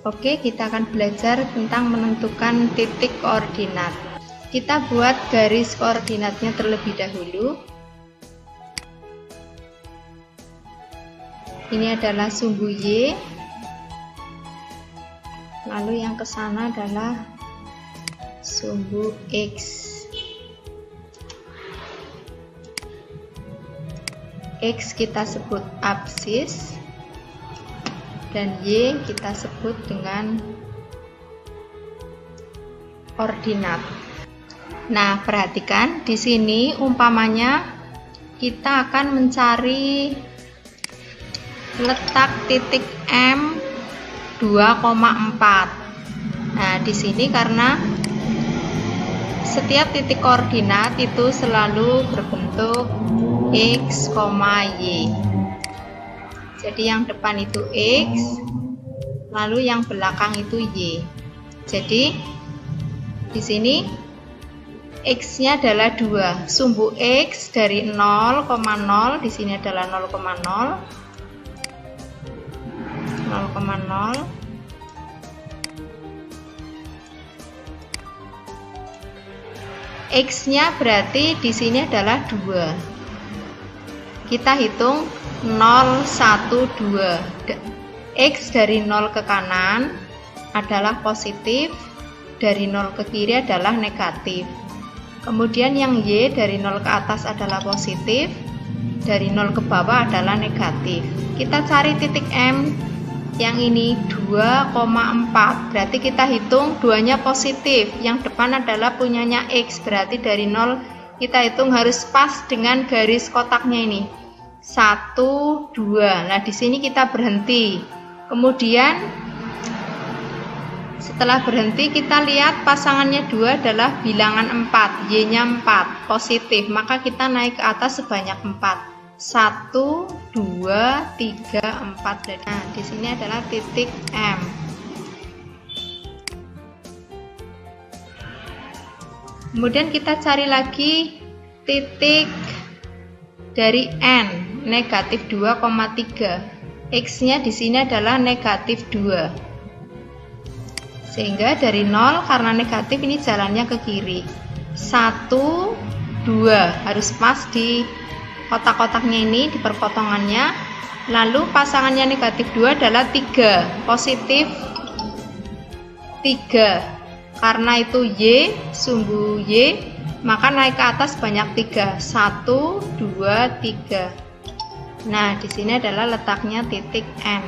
Oke, kita akan belajar tentang menentukan titik koordinat. Kita buat garis koordinatnya terlebih dahulu. Ini adalah sumbu Y. Lalu yang ke sana adalah sumbu X. X kita sebut absis dan Y kita sebut dengan ordinat. Nah, perhatikan di sini umpamanya kita akan mencari letak titik M 2,4. Nah, di sini karena setiap titik koordinat itu selalu berbentuk X, Y. Jadi yang depan itu X, lalu yang belakang itu Y. Jadi di sini X-nya adalah 2. Sumbu X dari 0,0 di sini adalah 0,0. X-nya berarti di sini adalah 2. Kita hitung 0, 1, 2. X dari 0 ke kanan adalah positif, dari 0 ke kiri adalah negatif. Kemudian yang Y dari 0 ke atas adalah positif, dari 0 ke bawah adalah negatif. Kita cari titik M yang ini 2,4. Berarti kita hitung 2-nya positif, yang depan adalah punyanya X, berarti dari 0 kita hitung harus pas dengan garis kotaknya ini. 1, 2. Nah, di sini kita berhenti. Kemudian setelah berhenti kita lihat pasangannya 2 adalah bilangan 4, Y-nya 4, positif. Maka kita naik ke atas sebanyak 4. 1, 2, 3, 4. Nah, di sini adalah titik M. Kemudian kita cari lagi titik dari N, negatif 2,3. X-nya di sini adalah negatif 2. Sehingga dari 0 karena negatif ini jalannya ke kiri. 1, 2 harus pas di kotak-kotaknya ini, di perpotongannya. Lalu pasangannya negatif 2 adalah 3, positif 3. Karena itu Y, sumbu Y, maka naik ke atas banyak 3. 1, 2, 3. Nah, di sini adalah letaknya titik N.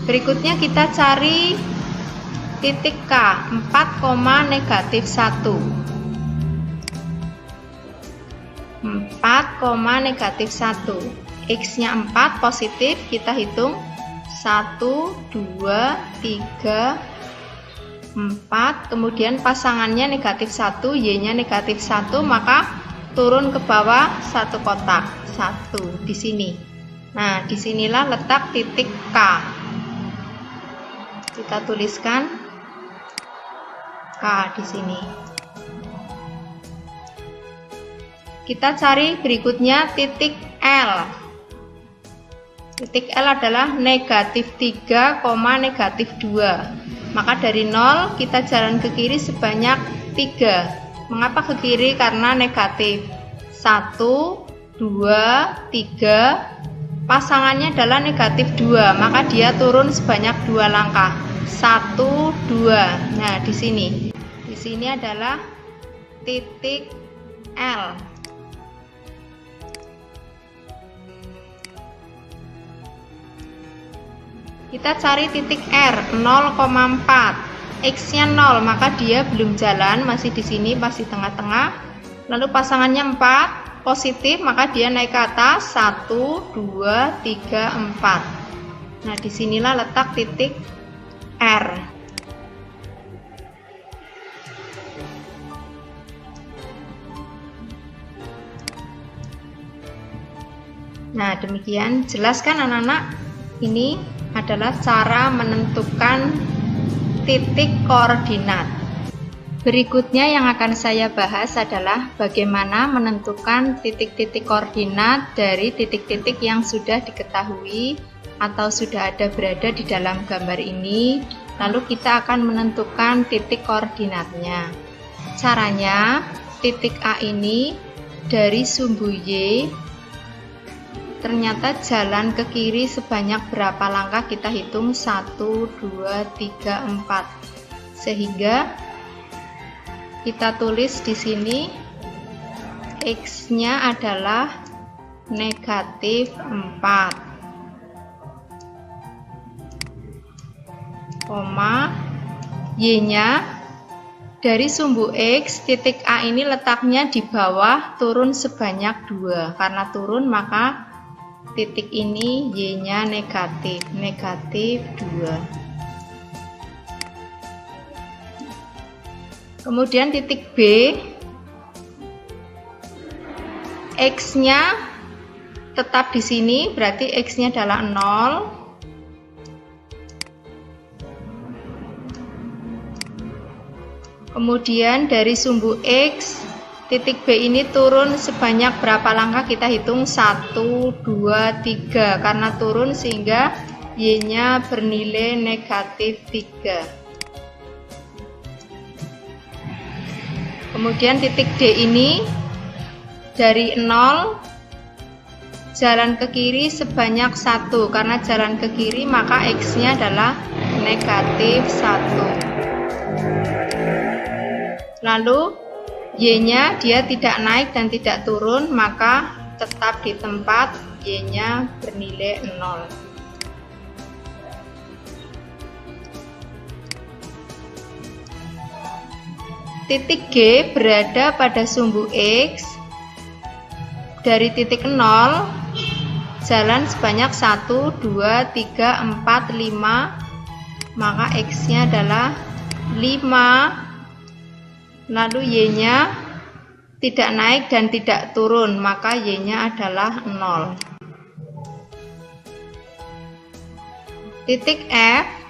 Berikutnya kita cari titik K, 4, negatif 1. 4, negatif 1. X-nya 4, positif, kita hitung 1, 2, 3, 4. Kemudian pasangannya negatif 1, Y-nya negatif 1, maka turun ke bawah 1 kotak, 1 di sini. Nah, disinilah letak titik K. Kita tuliskan K di sini. Kita cari berikutnya titik L. Titik L adalah negatif 3, negatif 2. Maka dari 0 kita jalan ke kiri sebanyak 3. Mengapa ke kiri? Karena negatif. 1, 2, 3. Pasangannya adalah negatif 2, maka dia turun sebanyak 2 langkah. 1, 2. Nah, di sini. Di sini adalah titik L. Kita cari titik R, 0,4. X-nya 0, maka dia belum jalan, masih di sini, masih tengah-tengah. Lalu pasangannya 4, positif, maka dia naik ke atas. 1, 2, 3, 4. Nah, disinilah letak titik R. Nah, demikian. Jelaskan anak-anak, ini adalah cara menentukan titik koordinat. Berikutnya yang akan saya bahas adalah bagaimana menentukan titik-titik koordinat dari titik-titik yang sudah diketahui atau sudah ada berada di dalam gambar ini. Lalu kita akan menentukan titik koordinatnya. Caranya, titik A ini dari sumbu Y ternyata jalan ke kiri sebanyak berapa langkah, kita hitung 1, 2, 3, 4. Sehingga kita tulis di sini X-nya adalah negatif 4, Y-nya dari sumbu X, titik A ini letaknya di bawah, turun sebanyak 2. Karena turun maka titik ini Y-nya negatif 2. Kemudian titik B, X-nya tetap di sini, berarti X-nya adalah 0. Kemudian dari sumbu X, titik B ini turun sebanyak berapa langkah, kita hitung 1, 2, 3. Karena turun sehingga Y-nya bernilai negatif 3. Kemudian titik D ini dari 0 jalan ke kiri sebanyak 1. Karena jalan ke kiri maka X-nya adalah negatif 1. Lalu Y-nya dia tidak naik dan tidak turun, maka tetap di tempat, Y-nya bernilai 0. Titik G berada pada sumbu X, dari titik 0 jalan sebanyak 1, 2, 3, 4, 5, maka X-nya adalah 5. Lalu Y-nya tidak naik dan tidak turun, maka Y-nya adalah 0. Titik F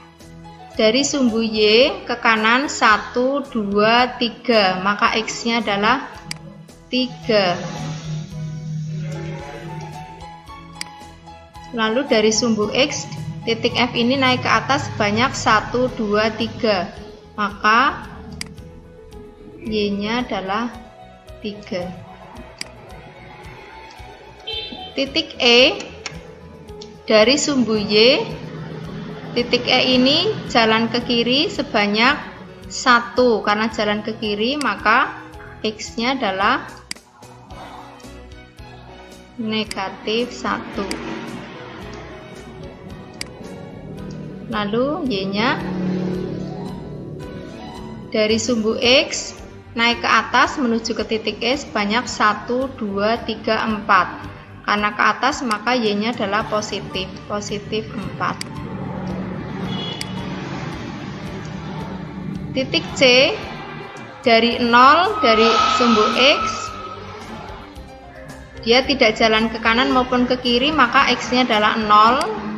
dari sumbu Y ke kanan 1, 2, 3, maka X-nya adalah 3. Lalu dari sumbu X, titik F ini naik ke atas sebanyak 1, 2, 3, maka Y-nya adalah 3. Titik E dari sumbu Y, titik E ini jalan ke kiri sebanyak 1. Karena jalan ke kiri maka X-nya adalah negatif 1. Lalu Y-nya dari sumbu X naik ke atas menuju ke titik E sebanyak 1, 2, 3, 4. Karena ke atas maka Y-nya adalah positif 4. Titik C dari 0 dari sumbu X, dia tidak jalan ke kanan maupun ke kiri, maka X-nya adalah 0.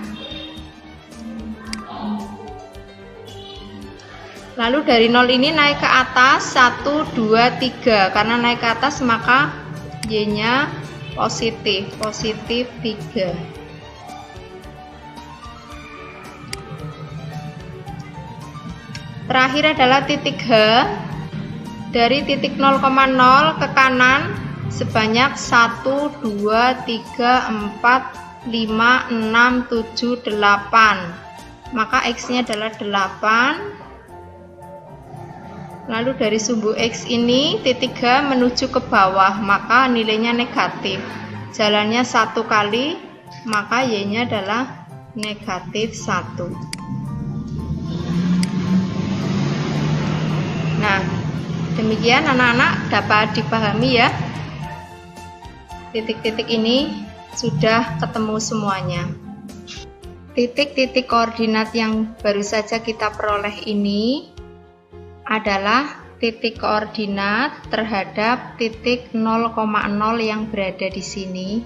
Lalu dari 0 ini naik ke atas 1, 2, 3. Karena naik ke atas maka Y-nya positif 3. Terakhir adalah titik H, dari titik 0,0 ke kanan sebanyak 1, 2, 3, 4, 5, 6, 7, 8. Maka X-nya adalah 8. Lalu dari sumbu X ini titik H menuju ke bawah, maka nilainya negatif. Jalannya 1 kali, maka Y-nya adalah negatif 1. Nah, demikian anak-anak dapat dipahami ya. Titik-titik ini sudah ketemu semuanya. Titik-titik koordinat yang baru saja kita peroleh ini adalah titik koordinat terhadap titik 0,0 yang berada di sini.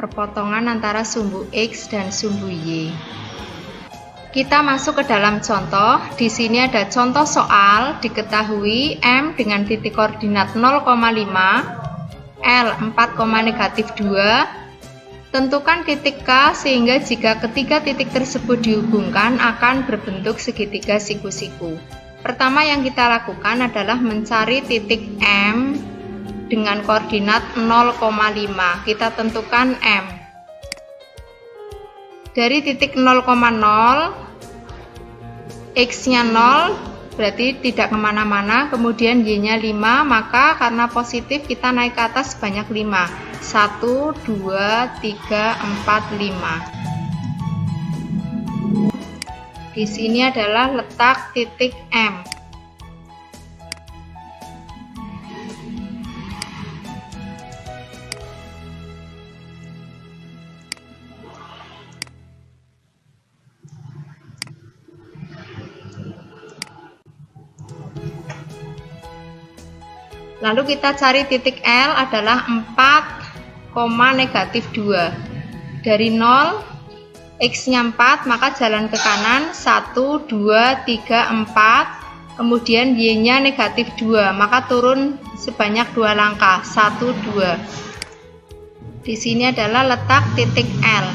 Perpotongan antara sumbu X dan sumbu Y. Kita masuk ke dalam contoh. Di sini ada contoh soal, diketahui M dengan titik koordinat 0,5, L 4,-2. Tentukan titik K sehingga jika ketiga titik tersebut dihubungkan akan berbentuk segitiga siku-siku. Pertama yang kita lakukan adalah mencari titik M dengan koordinat 0,5. Kita tentukan M. Dari titik 0,0, X-nya 0, berarti tidak kemana-mana, kemudian Y-nya 5, maka karena positif kita naik ke atas sebanyak 5. 1, 2, 3, 4, 5. Di sini adalah letak titik M. Lalu kita cari titik L adalah 4,-2. Dari 0, X-nya 4, maka jalan ke kanan 1, 2, 3, 4. Kemudian Y-nya -2, maka turun sebanyak 2 langkah, 1, 2. Di sini adalah letak titik L.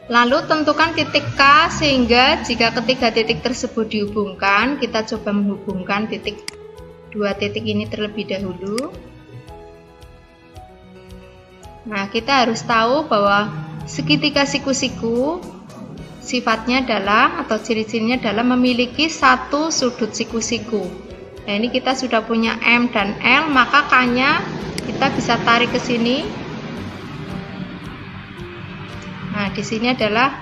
Lalu tentukan titik K sehingga jika ketiga titik tersebut dihubungkan, kita coba menghubungkan dua titik ini terlebih dahulu. Nah, kita harus tahu bahwa segitiga siku-siku sifatnya adalah atau ciri-cirinya adalah memiliki satu sudut siku-siku. Nah, ini kita sudah punya M dan L, maka K-nya kita bisa tarik ke sini. Nah, di sini adalah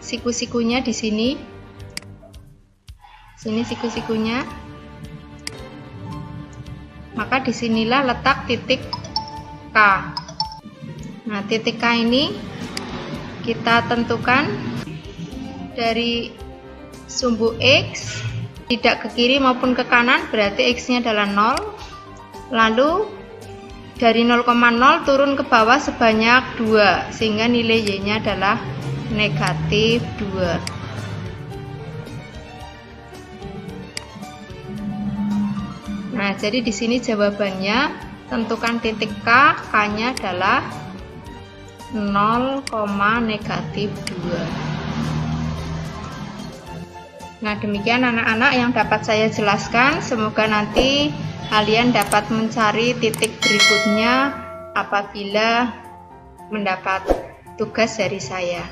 siku-sikunya di sini. Sini siku-sikunya. Maka disinilah letak titik K. Nah, titik K ini kita tentukan dari sumbu X, tidak ke kiri maupun ke kanan, berarti X-nya adalah 0. Lalu dari 0,0 turun ke bawah sebanyak 2, sehingga nilai Y-nya adalah -2. Nah, jadi di sini jawabannya tentukan titik K, K-nya adalah 0,-2. Nah, demikian anak-anak yang dapat saya jelaskan. Semoga nanti kalian dapat mencari titik berikutnya apabila mendapat tugas dari saya.